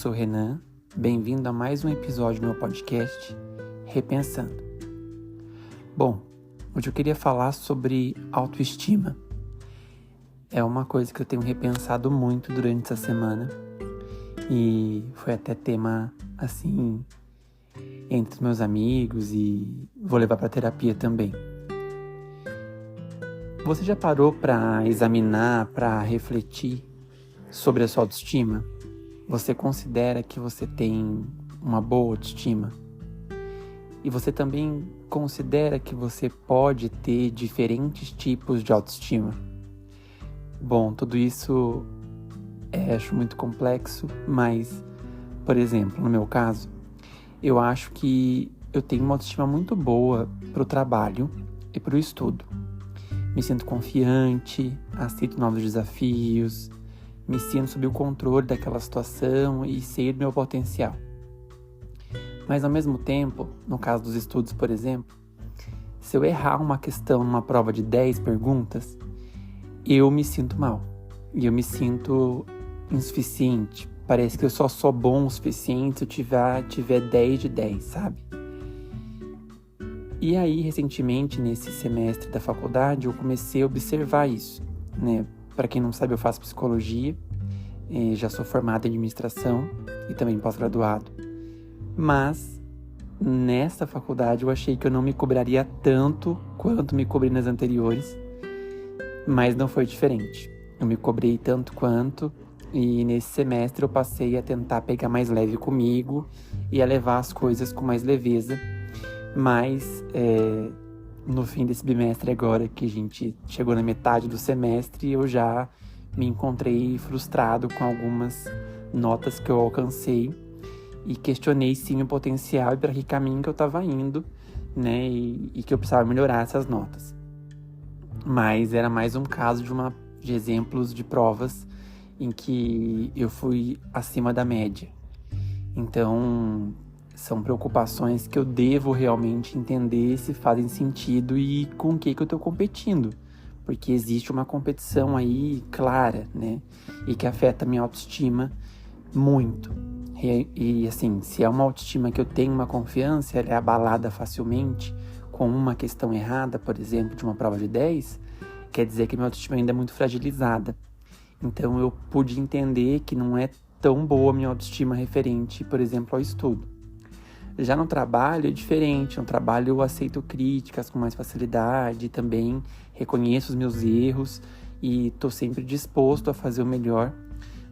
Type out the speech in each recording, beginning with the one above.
sou o Renan, bem-vindo a mais um episódio do meu podcast, Repensando. Bom, hoje eu queria falar sobre autoestima. É uma coisa que eu tenho repensado muito durante essa semana e foi até tema, assim, entre os meus amigos e vou levar para terapia também. Você já parou para examinar, para refletir sobre a sua autoestima? Você considera que você tem uma boa autoestima? E você também considera que você pode ter diferentes tipos de autoestima? Bom, tudo isso acho muito complexo, mas, por exemplo, no meu caso, eu acho que eu tenho uma autoestima muito boa para o trabalho e para o estudo. Me sinto confiante, aceito novos desafios, me sinto sob o controle daquela situação e sei do meu potencial. Mas ao mesmo tempo, no caso dos estudos, por exemplo, se eu errar uma questão numa prova de 10 perguntas, eu me sinto mal. E eu me sinto insuficiente. Parece que eu só sou bom o suficiente se eu tiver 10 de 10, sabe? E aí, recentemente, nesse semestre da faculdade, eu comecei a observar isso, né? Para quem não sabe, eu faço psicologia, já sou formado em administração e também pós-graduado. Mas, nessa faculdade, eu achei que eu não me cobraria tanto quanto me cobrei nas anteriores, mas não foi diferente. Eu me cobrei tanto quanto e nesse semestre eu passei a tentar pegar mais leve comigo e a levar as coisas com mais leveza. Mas no fim desse bimestre agora, que a gente chegou na metade do semestre, eu já me encontrei frustrado com algumas notas que eu alcancei e questionei sim o potencial e para que caminho que eu estava indo, né, e que eu precisava melhorar essas notas. Mas era mais um caso de exemplos de provas em que eu fui acima da média. Então, são preocupações que eu devo realmente entender se fazem sentido e com o que eu estou competindo. Porque existe uma competição aí clara, né? E que afeta a minha autoestima muito. E assim, se é uma autoestima que eu tenho uma confiança, ela é abalada facilmente com uma questão errada, por exemplo, de uma prova de 10, quer dizer que a minha autoestima ainda é muito fragilizada. Então eu pude entender que não é tão boa a minha autoestima referente, por exemplo, ao estudo. Já no trabalho é diferente, no trabalho eu aceito críticas com mais facilidade, também reconheço os meus erros e estou sempre disposto a fazer o melhor,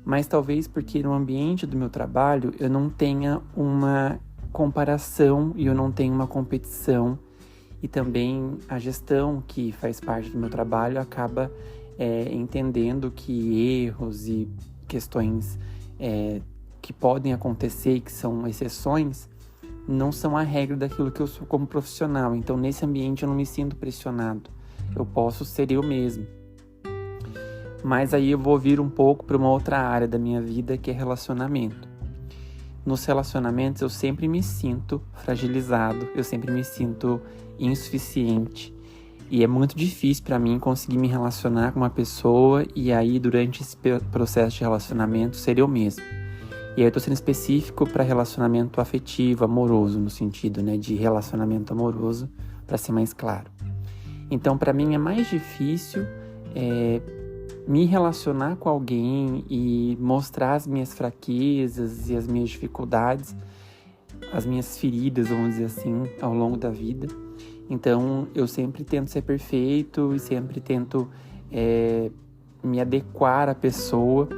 mas talvez porque no ambiente do meu trabalho eu não tenha uma comparação e eu não tenha uma competição e também a gestão que faz parte do meu trabalho acaba entendendo que erros e questões que podem acontecer e que são exceções não são a regra daquilo que eu sou como profissional. Então, nesse ambiente, eu não me sinto pressionado. Eu posso ser eu mesmo. Mas aí eu vou vir um pouco para uma outra área da minha vida, que é relacionamento. Nos relacionamentos, eu sempre me sinto fragilizado. Eu sempre me sinto insuficiente. E é muito difícil para mim conseguir me relacionar com uma pessoa e aí, durante esse processo de relacionamento, ser eu mesmo. E aí eu tô sendo específico para relacionamento afetivo, amoroso, no sentido, né, de relacionamento amoroso, para ser mais claro. Então, para mim é mais difícil me relacionar com alguém e mostrar as minhas fraquezas e as minhas dificuldades, as minhas feridas, vamos dizer assim, ao longo da vida. Então, eu sempre tento ser perfeito e sempre tento me adequar à pessoa,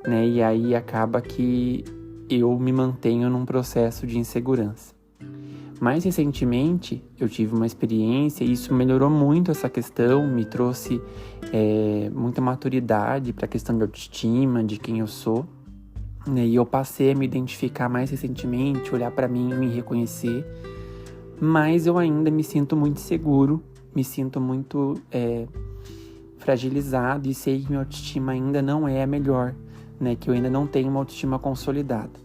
né? E aí acaba que eu me mantenho num processo de insegurança. Mais recentemente, eu tive uma experiência e isso melhorou muito essa questão, me trouxe muita maturidade para a questão de autoestima, de quem eu sou, né? E eu passei a me identificar mais recentemente, olhar para mim e me reconhecer, mas eu ainda me sinto muito inseguro, me sinto muito fragilizado e sei que minha autoestima ainda não é a melhor, né, que eu ainda não tenho uma autoestima consolidada.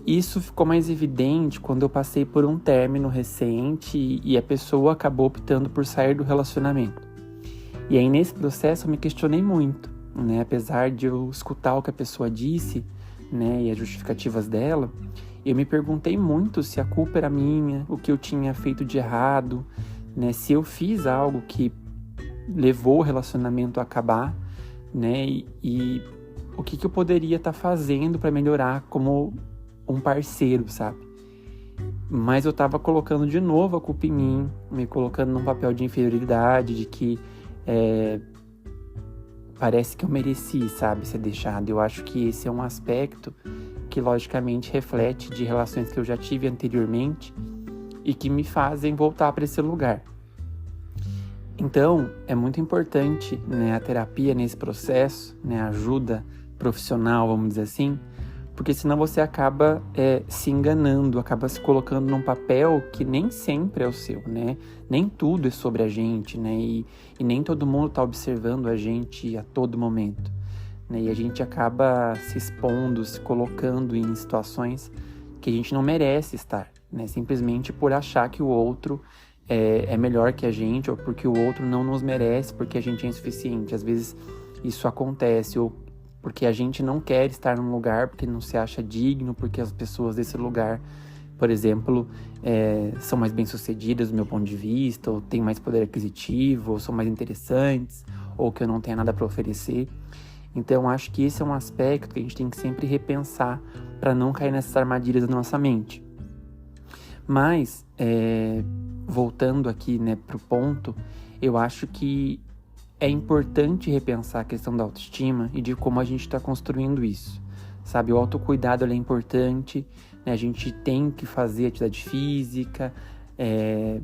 Isso ficou mais evidente quando eu passei por um término recente e a pessoa acabou optando por sair do relacionamento. E aí nesse processo eu me questionei muito, né? Apesar de eu escutar o que a pessoa disse, né, e as justificativas dela, eu me perguntei muito se a culpa era minha, o que eu tinha feito de errado, né, se eu fiz algo que levou o relacionamento a acabar, né, e o que eu poderia estar fazendo para melhorar como um parceiro, sabe? Mas eu tava colocando de novo a culpa em mim, me colocando num papel de inferioridade, de que parece que eu mereci, sabe, ser deixado. Eu acho que esse é um aspecto que logicamente reflete de relações que eu já tive anteriormente e que me fazem voltar para esse lugar. Então, é muito importante, né, a terapia nesse processo, né, a ajuda profissional, vamos dizer assim, porque senão você acaba se enganando, acaba se colocando num papel que nem sempre é o seu, né? Nem tudo é sobre a gente, né? E nem todo mundo está observando a gente a todo momento, né? E a gente acaba se expondo, se colocando em situações que a gente não merece estar, né? Simplesmente por achar que o outro é melhor que a gente, ou porque o outro não nos merece, porque a gente é insuficiente. Às vezes isso acontece, ou porque a gente não quer estar num lugar porque não se acha digno, porque as pessoas desse lugar, por exemplo, são mais bem-sucedidas do meu ponto de vista, ou têm mais poder aquisitivo, ou são mais interessantes, ou que eu não tenho nada para oferecer. Então, acho que esse é um aspecto que a gente tem que sempre repensar para não cair nessas armadilhas da nossa mente. Mas, voltando aqui, né, para o ponto, eu acho que é importante repensar a questão da autoestima e de como a gente está construindo isso, sabe? O autocuidado é importante, né? A gente tem que fazer atividade física,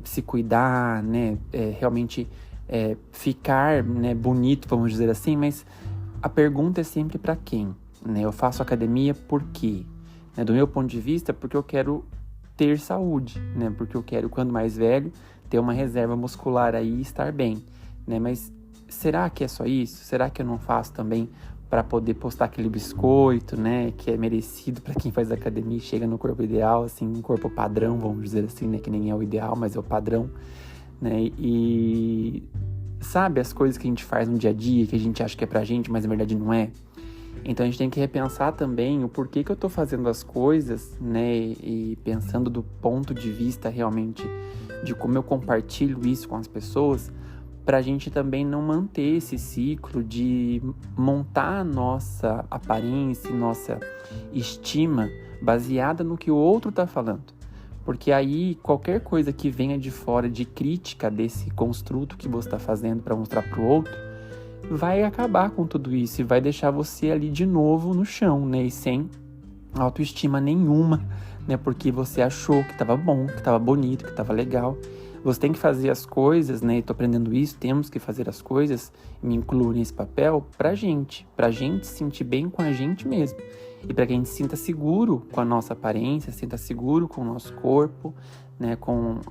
se cuidar, né? Realmente ficar, né, bonito, vamos dizer assim, mas a pergunta é sempre para quem, né? Eu faço academia por quê? Né? Do meu ponto de vista, porque eu quero ter saúde, né? Porque eu quero, quando mais velho, ter uma reserva muscular aí e estar bem, né? Mas será que é só isso? Será que eu não faço também para poder postar aquele biscoito, né? Que é merecido para quem faz academia e chega no corpo ideal, assim, um corpo padrão, vamos dizer assim, né? Que nem é o ideal, mas é o padrão, né? E sabe as coisas que a gente faz no dia a dia, que a gente acha que é pra gente, mas na verdade não é? Então a gente tem que repensar também o porquê que eu tô fazendo as coisas, né? E pensando do ponto de vista realmente de como eu compartilho isso com as pessoas, para a gente também não manter esse ciclo de montar a nossa aparência, nossa estima baseada no que o outro está falando. Porque aí qualquer coisa que venha de fora de crítica desse construto que você está fazendo para mostrar para o outro, vai acabar com tudo isso e vai deixar você ali de novo no chão, né? E sem autoestima nenhuma, né? Porque você achou que estava bom, que estava bonito, que estava legal. Você tem que fazer as coisas, né? Estou aprendendo isso, temos que fazer as coisas, me incluo nesse papel, pra gente se sentir bem com a gente mesmo. E para que a gente se sinta seguro com a nossa aparência, se sinta seguro com o nosso corpo, né? Com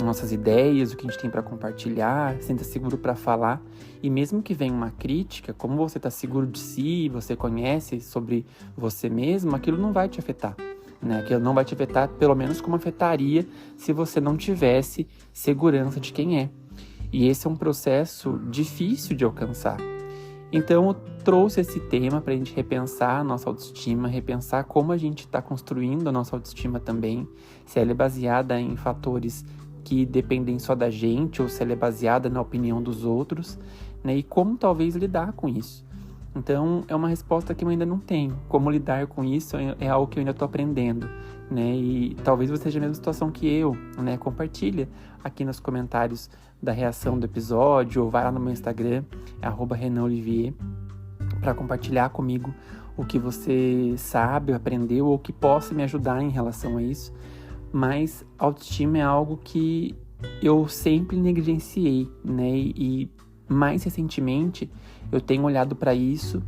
nossas ideias, o que a gente tem para compartilhar, se sinta seguro para falar. E mesmo que venha uma crítica, como você está seguro de si, você conhece sobre você mesmo, aquilo não vai te afetar. Né, que não vai te afetar, pelo menos como afetaria se você não tivesse segurança de quem é. E esse é um processo difícil de alcançar. Então eu trouxe esse tema para a gente repensar a nossa autoestima, repensar como a gente está construindo a nossa autoestima também, se ela é baseada em fatores que dependem só da gente ou se ela é baseada na opinião dos outros, né, e como talvez lidar com isso. Então, é uma resposta que eu ainda não tenho. Como lidar com isso é algo que eu ainda estou aprendendo, né? E talvez você esteja na mesma situação que eu, né? Compartilha aqui nos comentários da reação do episódio, ou vai lá no meu Instagram, @RenanOlivier, para compartilhar comigo o que você sabe, aprendeu, ou que possa me ajudar em relação a isso. Mas autoestima é algo que eu sempre negligenciei, né? E mais recentemente, eu tenho olhado para isso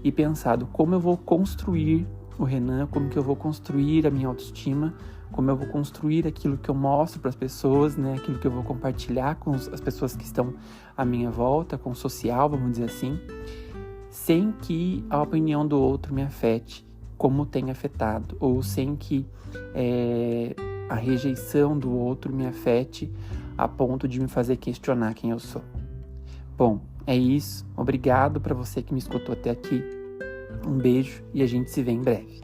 e pensado como eu vou construir o Renan, como que eu vou construir a minha autoestima, como eu vou construir aquilo que eu mostro para as pessoas, né? Aquilo que eu vou compartilhar com as pessoas que estão à minha volta, com o social, vamos dizer assim, sem que a opinião do outro me afete, como tem afetado, ou sem que a rejeição do outro me afete a ponto de me fazer questionar quem eu sou. Bom, é isso. Obrigado para você que me escutou até aqui. Um beijo e a gente se vê em breve.